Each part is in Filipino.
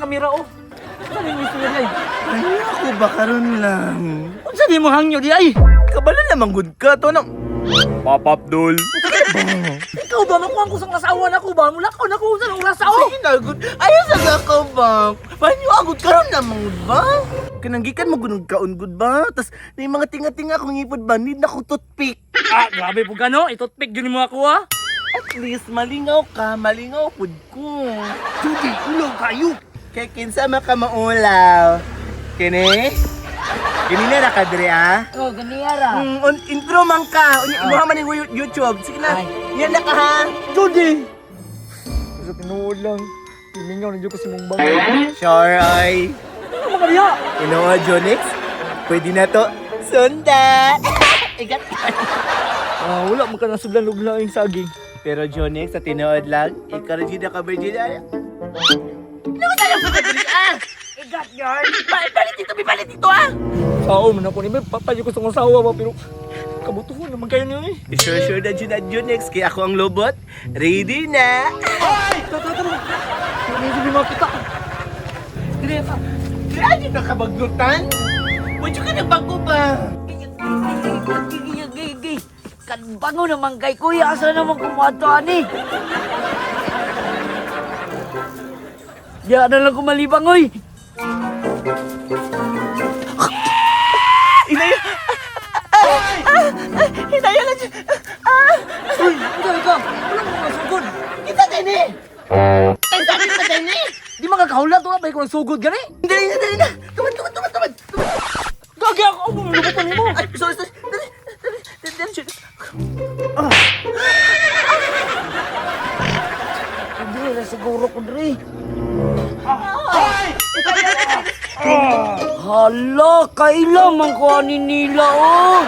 kamera oh. Saan yung istorya di ay? Ano ako ba karon lang? Unsa di mo hangyo di ay? Kabalo naman good ka to nang Pop-up doll. Ikaw ba makuha ko sa asawa na ko ba? Mula ko na ko sa oras oh. Sige na good. Ayaw sa ka ba? Paano agud karon naman good ba? Kananggikan mo gunung kaon good ba? Tas may mga tinga-tinga akong ipod ba? Need na ko toothpick. Ah, grabe po gano. Itutpik yun mo ako ah. At least malingaw ka, malingaw pud ko. Judy, ulaw kayo. Kay kinsa maka maulaw. Kini? Kini na ka dre ah. Oh, ganiyara. Intro man ka. Imuha man yung YouTube. Sige na. Yan na ka ha. Judy! Sa tinuod lang. Timingaw na dyan ko si mong bagay. Sure ay. Ano mga diya? Inoa Jonix. Pwede na to. Sunda. Igat. Wala mo ka nasublan lugla yung saging. Pero Jonix, sa tinood lang, ikaw rin na ka virgin ay. Ano tayo sa kadri ah? Igat yarn. Balit dito ah. Sao man ako ni Beb. Papayo ko sa mga asawa ba pero kabutuhan naman kayo niyo eh. Sure na dyan na Jonix. Kaya ako ang lobot. Ready na. Ay! Tara! Hindi makita. Dire pa. Kaya dyan na kabaglutan. Wadyo ka na bago ba? Gigi. Kan bango naman kay kuya. Asa naman kumata ni? Diyan na lang kumalibang oy. Inaya! Inaya lang dyan! Uy! Ano ka? Wala mo mga sugod. Kita din eh! Ay, sabi pa din eh! Di makakahulat to na ba ko ng sugod gani? Dali na! Tumad! Gagi ako! Ano mo lubutan mo? Ay, sorry! Dali, shit! Hindi na siguro ko dire. Hala, kailan man ko ani nila oh.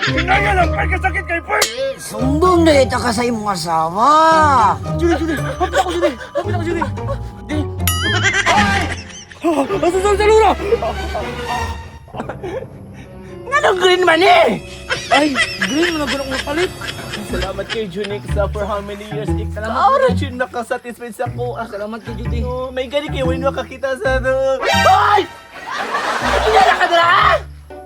Hinaya lang! Pagkasakit kay Perk! Sumbong na ita ka sa imong asawa. Judy! Hapit ako, Judy! Asa sa lura? Nga nang green man eh! Ay! Green mo na gano'ng mapalit! Salamat kay Junix for how many years. Salamat. Salamat kay nakasatisfied sa ko. Salamat kay Judy. Oh, may gani kayo when makakita sa ano. Ay! Kinala ka na!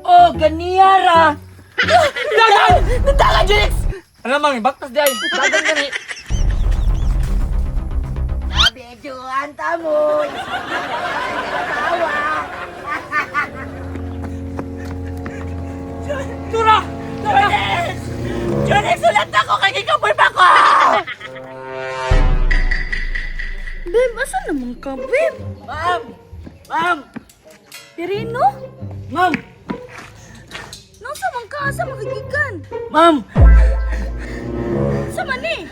Oh, ganiyara. Dagan! Dagan, Junix! Alam mo, baktas di ay! Dagan gani! Nabiduan tamo. Tawa. Tura! Junix, ulat ako kay kikaboy pa ko! Beb, asan naman ka, Beb? Ma'am. Pirino? Ma'am. Nasa man ka? Asa makagikan? Ma'am. Sa man eh?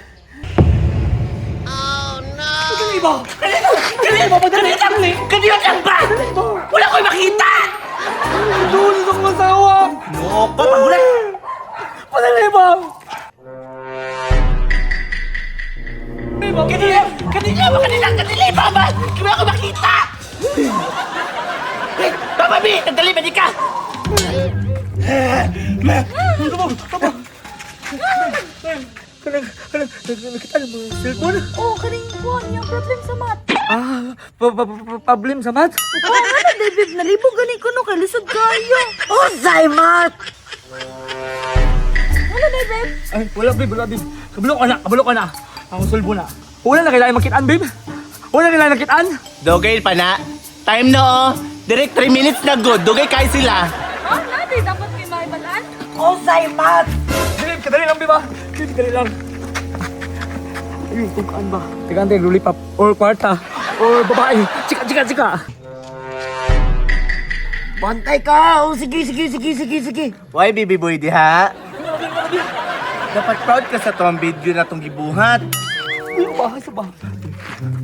Dali ba? Kanina lang ba? Wala ko'y makita! Duli sa mga asawa! Loko, magulat! Padali ba? Kanina ba? Kaya ako makita! Hey, Papa B! Nagdali ba di ka? Nakita mo yung cellphone? Oh, kaning kuha niya problem sa mat. Problem sa mat? Oh, ano day, Beb? Nalibog gani ko no, kay lisod kayo. Oh, Zaymat. Ano day, Beb? Ay, wala, babe. Kabalo ka na. Ang sulbo na. Wala na kailangan makitaan, babe. Wala na kailangan makitaan. Dogay pa na. Time no. Direct 3 minutes na good. Dugay kayo sila. Oh, naday, dapat may maibalaan. Oh, Zaymat. Babe, kadali lang, babe, ah. Babe, kadali lang. Ayun, tugaan ba? Tigante, lollipop. Or kwarta. Or babae. Chika. Bantay ka. Oh, sige. Why, baby boy, di ha? Dapat proud ka sa tong video na tong gibuhat. Uy, bahay sa bahay.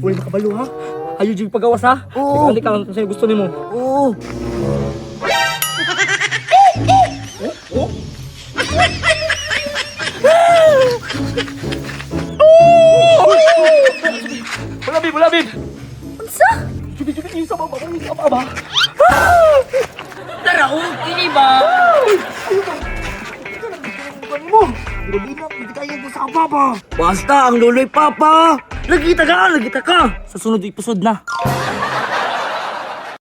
Wala makabalo, ha? Ayaw dyan pagawas, ha? Oo. Tigante ka lang kung sa'yo gusto ni mo. Oh. Wala, babe. Unsa? Judy, isa pa ba? Tara, oh, ini ba? Pero di na, hindi kayo ko sa papa. Basta ang luloy papa. Lagita ka. Sa sunod episode na.